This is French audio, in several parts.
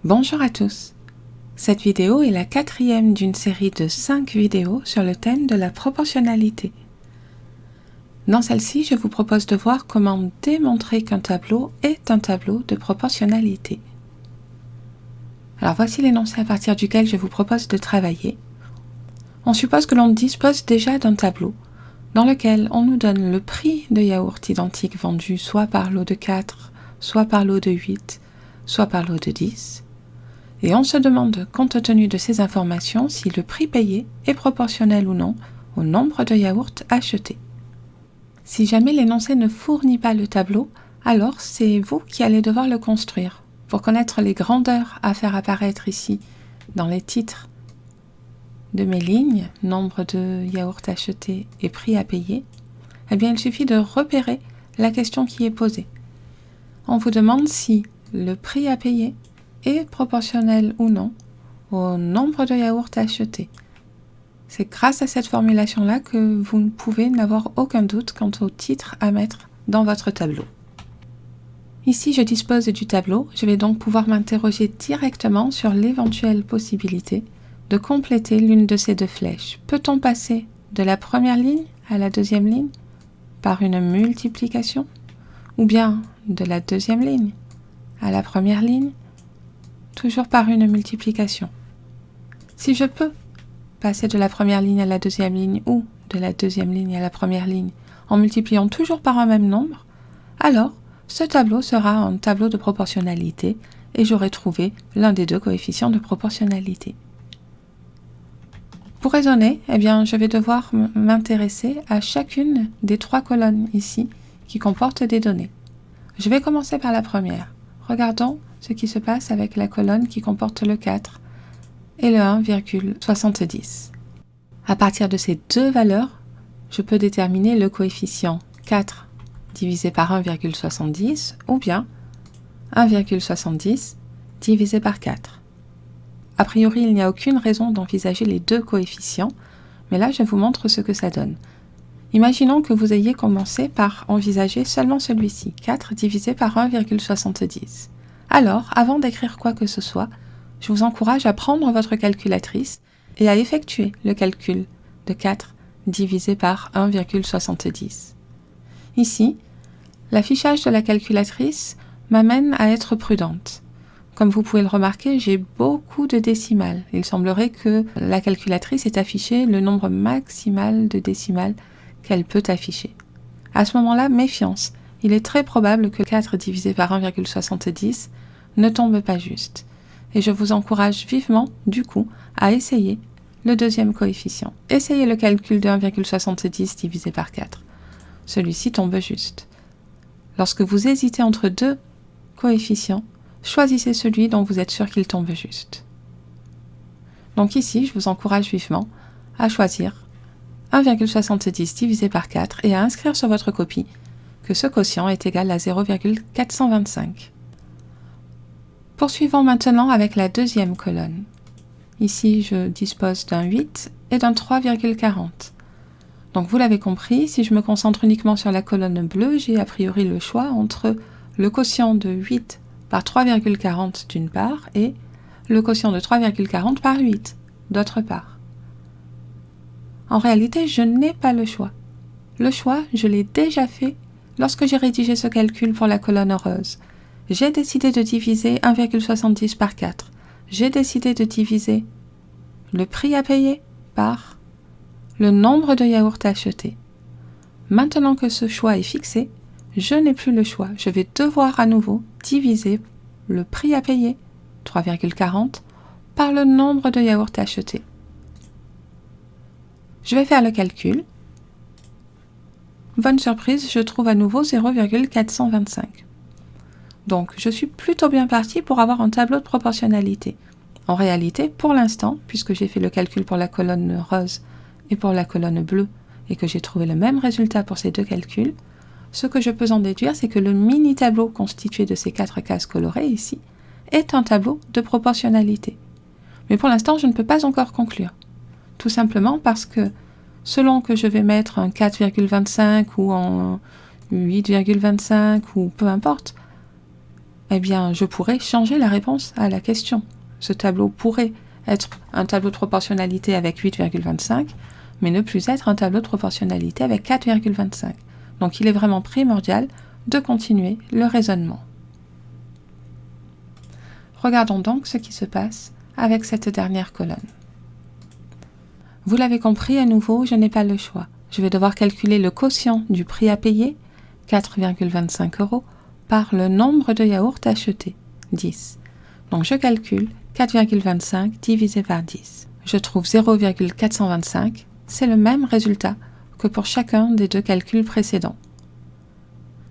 Bonjour à tous. Cette vidéo est la 4e d'une série de 5 vidéos sur le thème de la proportionnalité. Dans celle-ci, je vous propose de voir comment démontrer qu'un tableau est un tableau de proportionnalité. Alors voici l'énoncé à partir duquel je vous propose de travailler. On suppose que l'on dispose déjà d'un tableau dans lequel on nous donne le prix de yaourt identique vendu soit par lot de 4, soit par lot de 8, soit par lot de 10. Et on se demande, compte tenu de ces informations, si le prix payé est proportionnel ou non au nombre de yaourts achetés. Si jamais l'énoncé ne fournit pas le tableau, alors c'est vous qui allez devoir le construire. Pour connaître les grandeurs à faire apparaître ici dans les titres de mes lignes, nombre de yaourts achetés et prix à payer, eh bien il suffit de repérer la question qui est posée. On vous demande si le prix à payer est proportionnel ou non au nombre de yaourts achetés. C'est grâce à cette formulation-là que vous ne pouvez n'avoir aucun doute quant au titre à mettre dans votre tableau. Ici, je dispose du tableau, je vais donc pouvoir m'interroger directement sur l'éventuelle possibilité de compléter l'une de ces deux flèches. Peut-on passer de la première ligne à la deuxième ligne par une multiplication, ou bien de la deuxième ligne à la première ligne toujours par une multiplication? Si je peux passer de la première ligne à la deuxième ligne ou de la deuxième ligne à la première ligne en multipliant toujours par un même nombre, alors ce tableau sera un tableau de proportionnalité et j'aurai trouvé l'un des deux coefficients de proportionnalité. Pour raisonner, eh bien, je vais devoir m'intéresser à chacune des 3 colonnes ici qui comportent des données. Je vais commencer par la première. Regardons ce qui se passe avec la colonne qui comporte le 4 et le 1,70. À partir de ces deux valeurs, je peux déterminer le coefficient 4 divisé par 1,70 ou bien 1,70 divisé par 4. A priori, il n'y a aucune raison d'envisager les deux coefficients, mais là, je vous montre ce que ça donne. Imaginons que vous ayez commencé par envisager seulement celui-ci, 4 divisé par 1,70. Alors, avant d'écrire quoi que ce soit, je vous encourage à prendre votre calculatrice et à effectuer le calcul de 4 divisé par 1,70. Ici, l'affichage de la calculatrice m'amène à être prudente. Comme vous pouvez le remarquer, j'ai beaucoup de décimales. Il semblerait que la calculatrice ait affiché le nombre maximal de décimales qu'elle peut afficher. À ce moment-là, méfiance. Il est très probable que 4 divisé par 1,70 ne tombe pas juste. Et je vous encourage vivement, du coup, à essayer le deuxième coefficient. Essayez le calcul de 1,70 divisé par 4. Celui-ci tombe juste. Lorsque vous hésitez entre deux coefficients, choisissez celui dont vous êtes sûr qu'il tombe juste. Donc ici, je vous encourage vivement à choisir 1,70 divisé par 4 et à inscrire sur votre copie que ce quotient est égal à 0,425. Poursuivons maintenant avec la deuxième colonne. Ici, je dispose d'un 8 et d'un 3,40. Donc vous l'avez compris, si je me concentre uniquement sur la colonne bleue, j'ai a priori le choix entre le quotient de 8 par 3,40 d'une part et le quotient de 3,40 par 8 d'autre part. En réalité, je n'ai pas le choix. Le choix, je l'ai déjà fait lorsque j'ai rédigé ce calcul pour la colonne rose. J'ai décidé de diviser 1,70 par 4. J'ai décidé de diviser le prix à payer par le nombre de yaourts achetés. Maintenant que ce choix est fixé, je n'ai plus le choix. Je vais devoir à nouveau diviser le prix à payer, 3,40, par le nombre de yaourts achetés. Je vais faire le calcul. Bonne surprise, je trouve à nouveau 0,425. Donc, je suis plutôt bien partie pour avoir un tableau de proportionnalité. En réalité, pour l'instant, puisque j'ai fait le calcul pour la colonne rose et pour la colonne bleue, et que j'ai trouvé le même résultat pour ces deux calculs, ce que je peux en déduire, c'est que le mini-tableau constitué de ces 4 cases colorées ici est un tableau de proportionnalité. Mais pour l'instant, je ne peux pas encore conclure. Tout simplement parce que, selon que je vais mettre un 4,25 ou un 8,25 ou peu importe, eh bien, je pourrais changer la réponse à la question. Ce tableau pourrait être un tableau de proportionnalité avec 8,25, mais ne plus être un tableau de proportionnalité avec 4,25. Donc il est vraiment primordial de continuer le raisonnement. Regardons donc ce qui se passe avec cette dernière colonne. Vous l'avez compris, à nouveau, je n'ai pas le choix. Je vais devoir calculer le quotient du prix à payer, 4,25 €, par le nombre de yaourts achetés, 10. Donc je calcule 4,25 divisé par 10. Je trouve 0,425. C'est le même résultat que pour chacun des deux calculs précédents.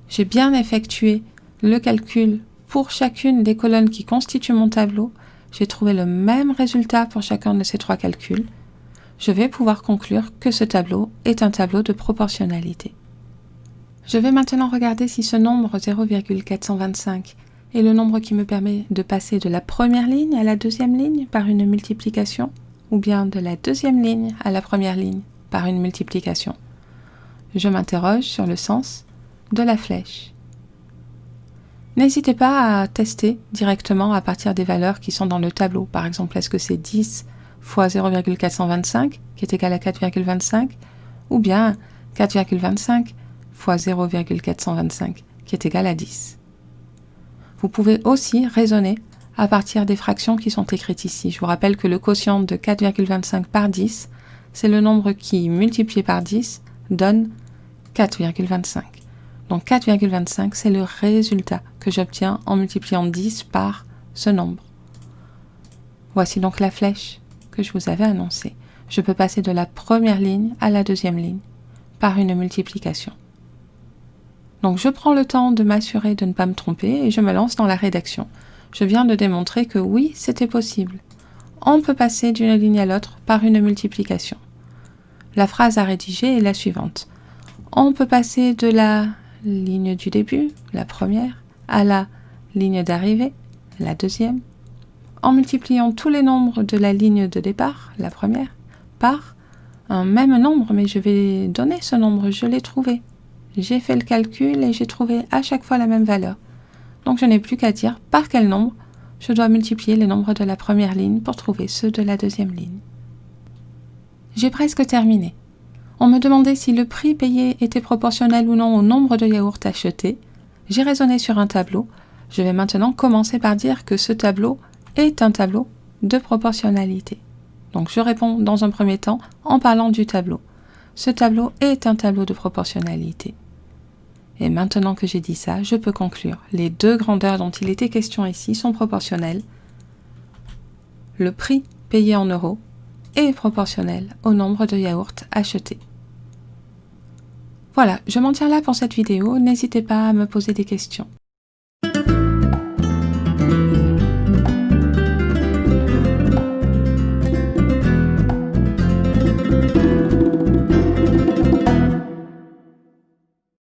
J'ai bien effectué le calcul pour chacune des colonnes qui constituent mon tableau. J'ai trouvé le même résultat pour chacun de ces trois calculs. Je vais pouvoir conclure que ce tableau est un tableau de proportionnalité. Je vais maintenant regarder si ce nombre 0,425 est le nombre qui me permet de passer de la première ligne à la deuxième ligne par une multiplication, ou bien de la deuxième ligne à la première ligne par une multiplication. Je m'interroge sur le sens de la flèche. N'hésitez pas à tester directement à partir des valeurs qui sont dans le tableau. Par exemple, est-ce que c'est 10 fois 0,425 qui est égal à 4,25 ou bien 4,25 fois 0,425 qui est égal à 10. Vous pouvez aussi raisonner à partir des fractions qui sont écrites ici. Je vous rappelle que le quotient de 4,25 par 10, c'est le nombre qui, multiplié par 10, donne 4,25. Donc 4,25, c'est le résultat que j'obtiens en multipliant 10 par ce nombre. Voici donc la flèche que je vous avais annoncée. Je peux passer de la première ligne à la deuxième ligne par une multiplication. Donc je prends le temps de m'assurer de ne pas me tromper et je me lance dans la rédaction. Je viens de démontrer que oui, c'était possible. On peut passer d'une ligne à l'autre par une multiplication. La phrase à rédiger est la suivante. On peut passer de la ligne du début, la première, à la ligne d'arrivée, la deuxième, en multipliant tous les nombres de la ligne de départ, la première, par un même nombre, mais je vais donner ce nombre, je l'ai trouvé. J'ai fait le calcul et j'ai trouvé à chaque fois la même valeur. Donc je n'ai plus qu'à dire par quel nombre je dois multiplier les nombres de la première ligne pour trouver ceux de la deuxième ligne. J'ai presque terminé. On me demandait si le prix payé était proportionnel ou non au nombre de yaourts achetés. J'ai raisonné sur un tableau. Je vais maintenant commencer par dire que ce tableau est un tableau de proportionnalité. Donc je réponds dans un premier temps en parlant du tableau. Ce tableau est un tableau de proportionnalité. Et maintenant que j'ai dit ça, je peux conclure. Les deux grandeurs dont il était question ici sont proportionnelles. Le prix payé en euros est proportionnel au nombre de yaourts achetés. Voilà, je m'en tiens là pour cette vidéo. N'hésitez pas à me poser des questions.